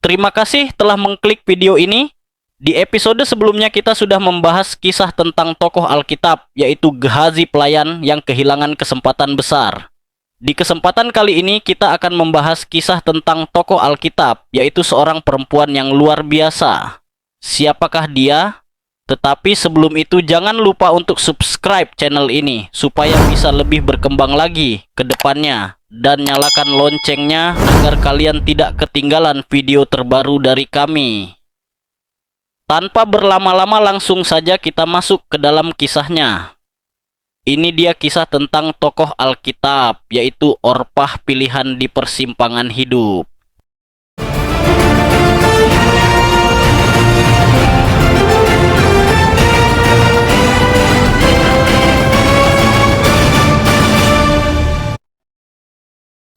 Terima kasih telah mengklik video ini. Di episode sebelumnya kita sudah membahas kisah tentang tokoh Alkitab, yaitu Gehazi pelayan yang kehilangan kesempatan besar. Di kesempatan kali ini kita akan membahas kisah tentang tokoh Alkitab, yaitu seorang perempuan yang luar biasa. Siapakah dia? Tetapi sebelum itu jangan lupa untuk subscribe channel ini supaya bisa lebih berkembang lagi ke depannya. Dan nyalakan loncengnya agar kalian tidak ketinggalan video terbaru dari kami. Tanpa berlama-lama langsung saja kita masuk ke dalam kisahnya. Ini dia kisah tentang tokoh Alkitab, yaitu Orpah pilihan di persimpangan hidup.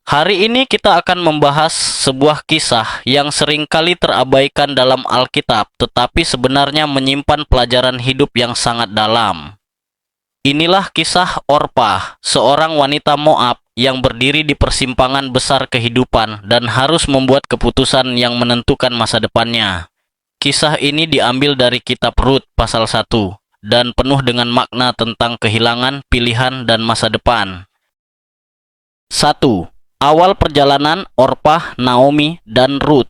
Hari ini kita akan membahas sebuah kisah yang seringkali terabaikan dalam Alkitab, tetapi sebenarnya menyimpan pelajaran hidup yang sangat dalam. Inilah kisah Orpah, seorang wanita Moab yang berdiri di persimpangan besar kehidupan dan harus membuat keputusan yang menentukan masa depannya. Kisah ini diambil dari kitab Rut pasal 1 dan penuh dengan makna tentang kehilangan, pilihan, dan masa depan. 1. Awal perjalanan Orpah, Naomi, dan Rut.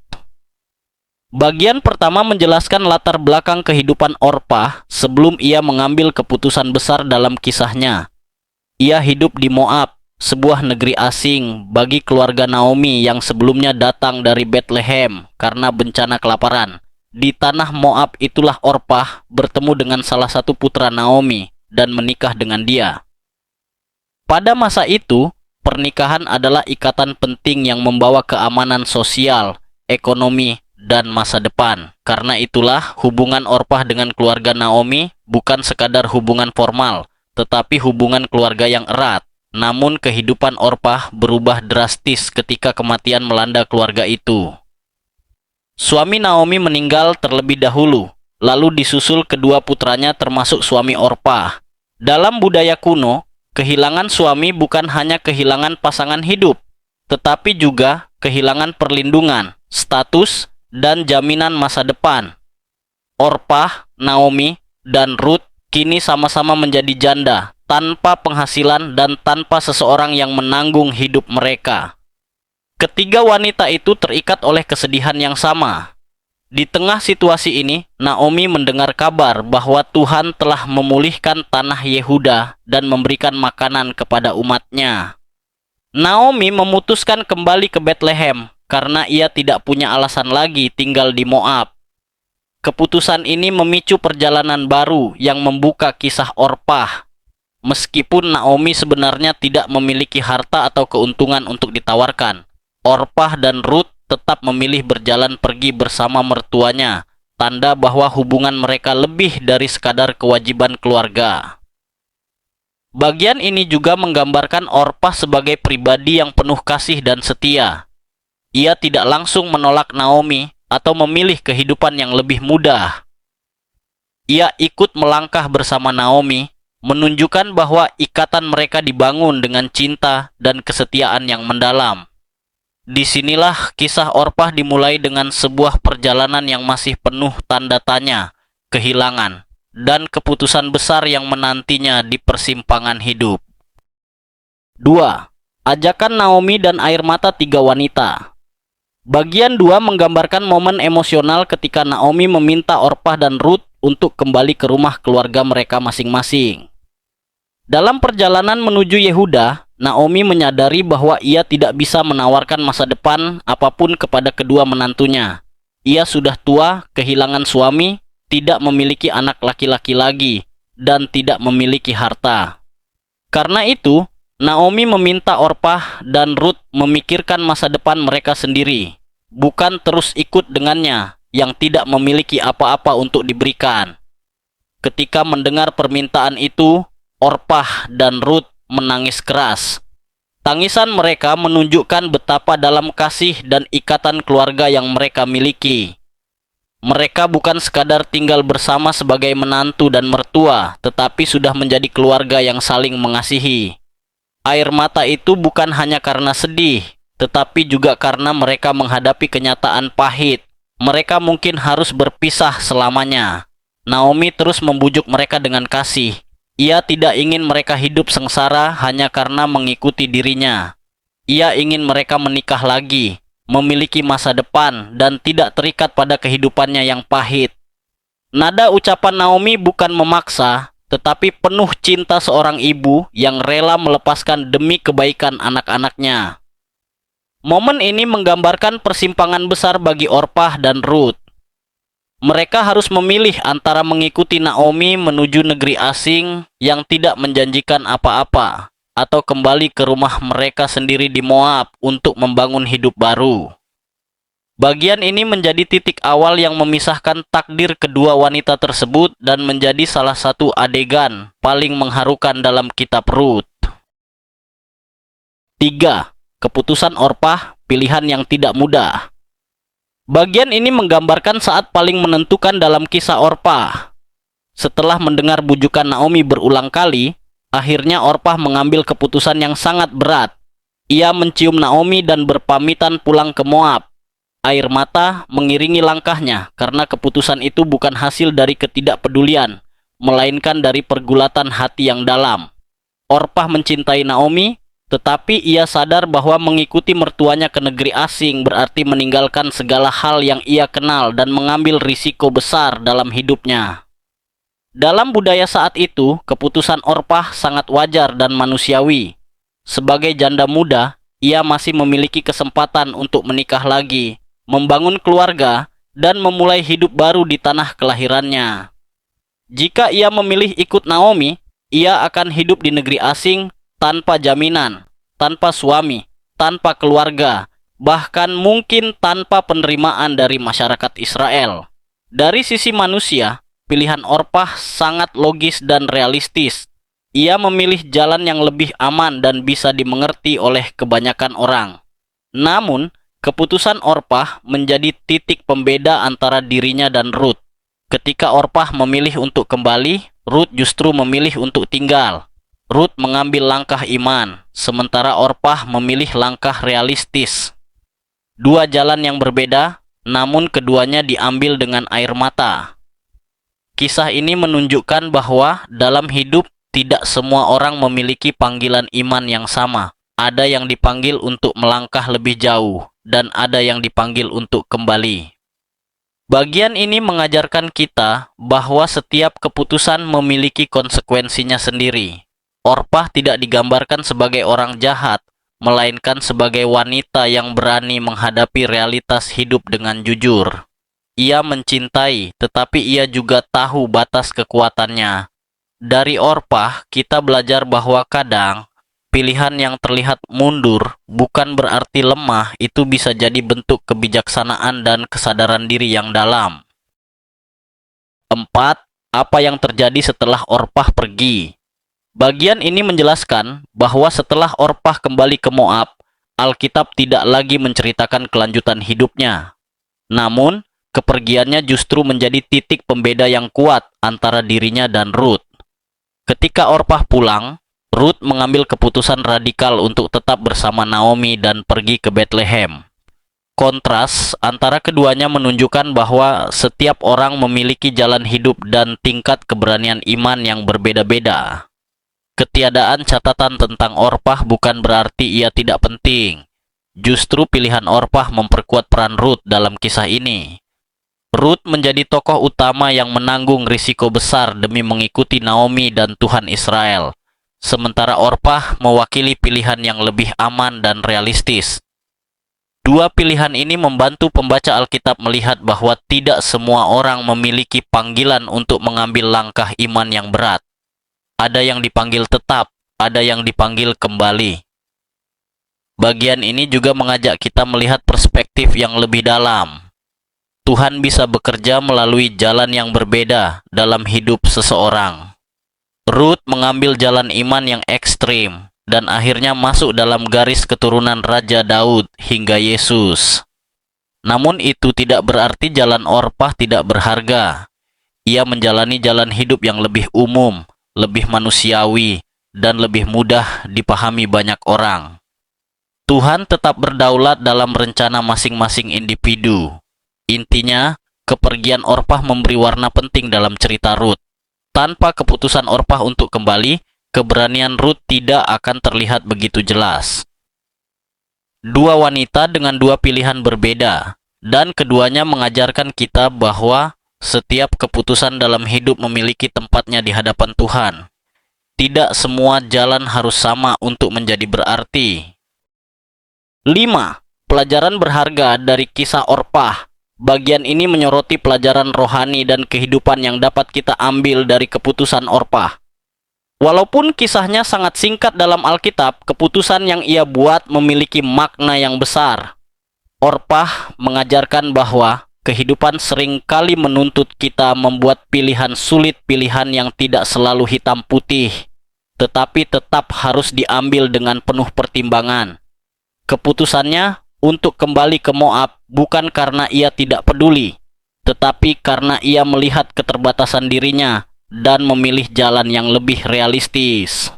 Bagian pertama menjelaskan latar belakang kehidupan Orpah sebelum ia mengambil keputusan besar dalam kisahnya. Ia hidup di Moab, sebuah negeri asing bagi keluarga Naomi yang sebelumnya datang dari Bethlehem karena bencana kelaparan. Di tanah Moab itulah Orpah bertemu dengan salah satu putra Naomi dan menikah dengan dia. Pada masa itu, pernikahan adalah ikatan penting yang membawa keamanan sosial, ekonomi, dan masa depan. Karena itulah hubungan Orpah dengan keluarga Naomi bukan sekadar hubungan formal, tetapi hubungan keluarga yang erat. Namun kehidupan Orpah berubah drastis ketika kematian melanda keluarga itu. Suami Naomi meninggal terlebih dahulu, lalu disusul kedua putranya termasuk suami Orpah. Dalam budaya kuno, kehilangan suami bukan hanya kehilangan pasangan hidup, tetapi juga kehilangan perlindungan, status, dan jaminan masa depan. Orpah, Naomi, dan Rut kini sama-sama menjadi janda, tanpa penghasilan dan tanpa seseorang yang menanggung hidup mereka. Ketiga wanita itu terikat oleh kesedihan yang sama. Di tengah situasi ini, Naomi mendengar kabar bahwa Tuhan telah memulihkan tanah Yehuda dan memberikan makanan kepada umatnya. Naomi memutuskan kembali ke Bethlehem karena ia tidak punya alasan lagi tinggal di Moab. Keputusan ini memicu perjalanan baru yang membuka kisah Orpah. Meskipun Naomi sebenarnya tidak memiliki harta atau keuntungan untuk ditawarkan, Orpah dan Rut tetap memilih berjalan pergi bersama mertuanya, tanda bahwa hubungan mereka lebih dari sekadar kewajiban keluarga. Bagian ini juga menggambarkan Orpah sebagai pribadi yang penuh kasih dan setia. Ia tidak langsung menolak Naomi atau memilih kehidupan yang lebih mudah. Ia ikut melangkah bersama Naomi, menunjukkan bahwa ikatan mereka dibangun dengan cinta dan kesetiaan yang mendalam. Disinilah kisah Orpah dimulai dengan sebuah perjalanan yang masih penuh tanda tanya, kehilangan, dan keputusan besar yang menantinya di persimpangan hidup. 2. Ajakan Naomi dan air mata tiga wanita. Bagian 2 menggambarkan momen emosional ketika Naomi meminta Orpah dan Rut untuk kembali ke rumah keluarga mereka masing-masing. Dalam perjalanan menuju Yehuda, Naomi menyadari bahwa ia tidak bisa menawarkan masa depan apapun kepada kedua menantunya. Ia sudah tua, kehilangan suami, tidak memiliki anak laki-laki lagi, dan tidak memiliki harta. Karena itu, Naomi meminta Orpah dan Rut memikirkan masa depan mereka sendiri, bukan terus ikut dengannya yang tidak memiliki apa-apa untuk diberikan. Ketika mendengar permintaan itu, Orpah dan Rut menangis keras. Tangisan mereka menunjukkan betapa dalam kasih dan ikatan keluarga yang mereka miliki. Mereka bukan sekadar tinggal bersama sebagai menantu dan mertua, tetapi sudah menjadi keluarga yang saling mengasihi. Air mata itu bukan hanya karena sedih, tetapi juga karena mereka menghadapi kenyataan pahit Mereka mungkin harus berpisah selamanya. Naomi terus membujuk mereka dengan kasih. Ia tidak ingin mereka hidup sengsara hanya karena mengikuti dirinya. Ia ingin mereka menikah lagi, memiliki masa depan, dan tidak terikat pada kehidupannya yang pahit. Nada ucapan Naomi bukan memaksa, tetapi penuh cinta seorang ibu yang rela melepaskan demi kebaikan anak-anaknya. Momen ini menggambarkan persimpangan besar bagi Orpah dan Ruth. Mereka harus memilih antara mengikuti Naomi menuju negeri asing yang tidak menjanjikan apa-apa, atau kembali ke rumah mereka sendiri di Moab untuk membangun hidup baru. Bagian ini menjadi titik awal yang memisahkan takdir kedua wanita tersebut dan menjadi salah satu adegan paling mengharukan dalam kitab Rut. 3. Keputusan Orpah, pilihan yang tidak mudah. Bagian ini menggambarkan saat paling menentukan dalam kisah Orpah. Setelah mendengar bujukan Naomi berulang kali, akhirnya Orpah mengambil keputusan yang sangat berat. Ia mencium Naomi dan berpamitan pulang ke Moab. Air mata mengiringi langkahnya karena keputusan itu bukan hasil dari ketidakpedulian, melainkan dari pergulatan hati yang dalam. Orpah mencintai Naomi, tetapi ia sadar bahwa mengikuti mertuanya ke negeri asing berarti meninggalkan segala hal yang ia kenal dan mengambil risiko besar dalam hidupnya. Dalam budaya saat itu, keputusan Orpah sangat wajar dan manusiawi. Sebagai janda muda, ia masih memiliki kesempatan untuk menikah lagi, membangun keluarga, dan memulai hidup baru di tanah kelahirannya. Jika ia memilih ikut Naomi, ia akan hidup di negeri asing tanpa jaminan, tanpa suami, tanpa keluarga, bahkan mungkin tanpa penerimaan dari masyarakat Israel. Dari sisi manusia, pilihan Orpah sangat logis dan realistis. Ia memilih jalan yang lebih aman dan bisa dimengerti oleh kebanyakan orang. Namun, keputusan Orpah menjadi titik pembeda antara dirinya dan Rut. Ketika Orpah memilih untuk kembali, Rut justru memilih untuk tinggal. Rut mengambil langkah iman, sementara Orpah memilih langkah realistis. Dua jalan yang berbeda, namun keduanya diambil dengan air mata. Kisah ini menunjukkan bahwa dalam hidup tidak semua orang memiliki panggilan iman yang sama. Ada yang dipanggil untuk melangkah lebih jauh, dan ada yang dipanggil untuk kembali. Bagian ini mengajarkan kita bahwa setiap keputusan memiliki konsekuensinya sendiri. Orpah tidak digambarkan sebagai orang jahat, melainkan sebagai wanita yang berani menghadapi realitas hidup dengan jujur. Ia mencintai, tetapi ia juga tahu batas kekuatannya. Dari Orpah, kita belajar bahwa kadang pilihan yang terlihat mundur bukan berarti lemah, itu bisa jadi bentuk kebijaksanaan dan kesadaran diri yang dalam. 4. Apa yang terjadi setelah Orpah pergi? Bagian ini menjelaskan bahwa setelah Orpah kembali ke Moab, Alkitab tidak lagi menceritakan kelanjutan hidupnya. Namun, kepergiannya justru menjadi titik pembeda yang kuat antara dirinya dan Rut. Ketika Orpah pulang, Rut mengambil keputusan radikal untuk tetap bersama Naomi dan pergi ke Bethlehem. Kontras antara keduanya menunjukkan bahwa setiap orang memiliki jalan hidup dan tingkat keberanian iman yang berbeda-beda. Ketiadaan catatan tentang Orpah bukan berarti ia tidak penting. Justru pilihan Orpah memperkuat peran Rut dalam kisah ini. Rut menjadi tokoh utama yang menanggung risiko besar demi mengikuti Naomi dan Tuhan Israel. Sementara Orpah mewakili pilihan yang lebih aman dan realistis. Dua pilihan ini membantu pembaca Alkitab melihat bahwa tidak semua orang memiliki panggilan untuk mengambil langkah iman yang berat. Ada yang dipanggil tetap, ada yang dipanggil kembali. Bagian ini juga mengajak kita melihat perspektif yang lebih dalam. Tuhan bisa bekerja melalui jalan yang berbeda dalam hidup seseorang. Rut mengambil jalan iman yang ekstrim dan akhirnya masuk dalam garis keturunan Raja Daud hingga Yesus. Namun itu tidak berarti jalan Orpah tidak berharga. Ia menjalani jalan hidup yang lebih umum, lebih manusiawi, dan lebih mudah dipahami banyak orang. Tuhan tetap berdaulat dalam rencana masing-masing individu. Intinya, kepergian Orpah memberi warna penting dalam cerita Rut. Tanpa keputusan Orpah untuk kembali, keberanian Rut tidak akan terlihat begitu jelas. Dua wanita dengan dua pilihan berbeda, dan keduanya mengajarkan kita bahwa setiap keputusan dalam hidup memiliki tempatnya di hadapan Tuhan. Tidak semua jalan harus sama untuk menjadi berarti. 5. Pelajaran berharga dari kisah Orpah. Bagian ini menyoroti pelajaran rohani dan kehidupan yang dapat kita ambil dari keputusan Orpah. Walaupun kisahnya sangat singkat dalam Alkitab, keputusan yang ia buat memiliki makna yang besar. Orpah mengajarkan bahwa kehidupan seringkali menuntut kita membuat pilihan sulit, pilihan yang tidak selalu hitam putih, tetapi tetap harus diambil dengan penuh pertimbangan. Keputusannya untuk kembali ke Moab bukan karena ia tidak peduli, tetapi karena ia melihat keterbatasan dirinya dan memilih jalan yang lebih realistis.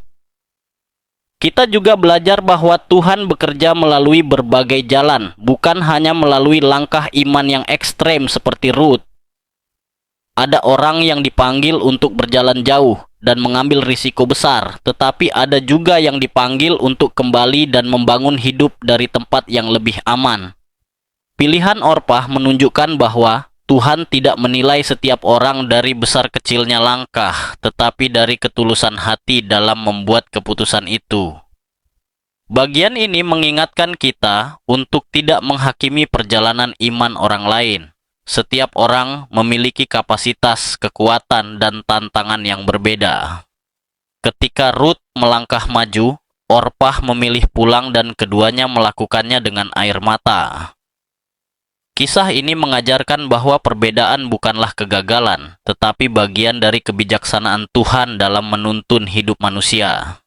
Kita juga belajar bahwa Tuhan bekerja melalui berbagai jalan, bukan hanya melalui langkah iman yang ekstrem seperti Rut. Ada orang yang dipanggil untuk berjalan jauh dan mengambil risiko besar, tetapi ada juga yang dipanggil untuk kembali dan membangun hidup dari tempat yang lebih aman. Pilihan Orpah menunjukkan bahwa Tuhan tidak menilai setiap orang dari besar kecilnya langkah, tetapi dari ketulusan hati dalam membuat keputusan itu. Bagian ini mengingatkan kita untuk tidak menghakimi perjalanan iman orang lain. Setiap orang memiliki kapasitas, kekuatan, dan tantangan yang berbeda. Ketika Rut melangkah maju, Orpah memilih pulang dan keduanya melakukannya dengan air mata. Kisah ini mengajarkan bahwa perbedaan bukanlah kegagalan, tetapi bagian dari kebijaksanaan Tuhan dalam menuntun hidup manusia.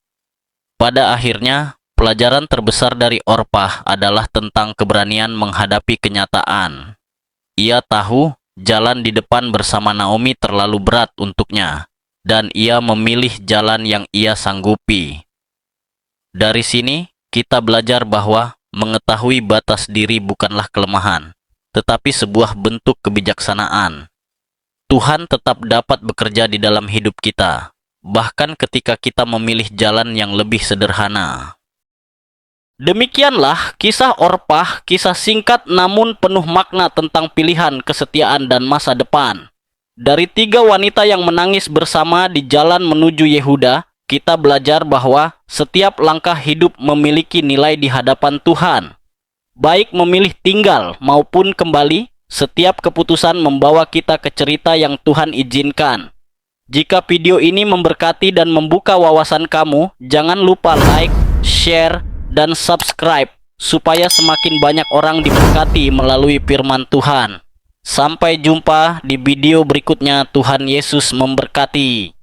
Pada akhirnya, pelajaran terbesar dari Orpah adalah tentang keberanian menghadapi kenyataan. Ia tahu jalan di depan bersama Naomi terlalu berat untuknya, dan ia memilih jalan yang ia sanggupi. Dari sini, kita belajar bahwa mengetahui batas diri bukanlah kelemahan, tetapi sebuah bentuk kebijaksanaan. Tuhan tetap dapat bekerja di dalam hidup kita, bahkan ketika kita memilih jalan yang lebih sederhana. Demikianlah kisah Orpah, kisah singkat namun penuh makna tentang pilihan, kesetiaan, dan masa depan. Dari 3 wanita yang menangis bersama di jalan menuju Yehuda, kita belajar bahwa setiap langkah hidup memiliki nilai di hadapan Tuhan. Baik memilih tinggal maupun kembali, setiap keputusan membawa kita ke cerita yang Tuhan izinkan. Jika video ini memberkati dan membuka wawasan kamu, jangan lupa like, share, dan subscribe supaya semakin banyak orang diberkati melalui firman Tuhan. Sampai jumpa di video berikutnya. Tuhan Yesus memberkati.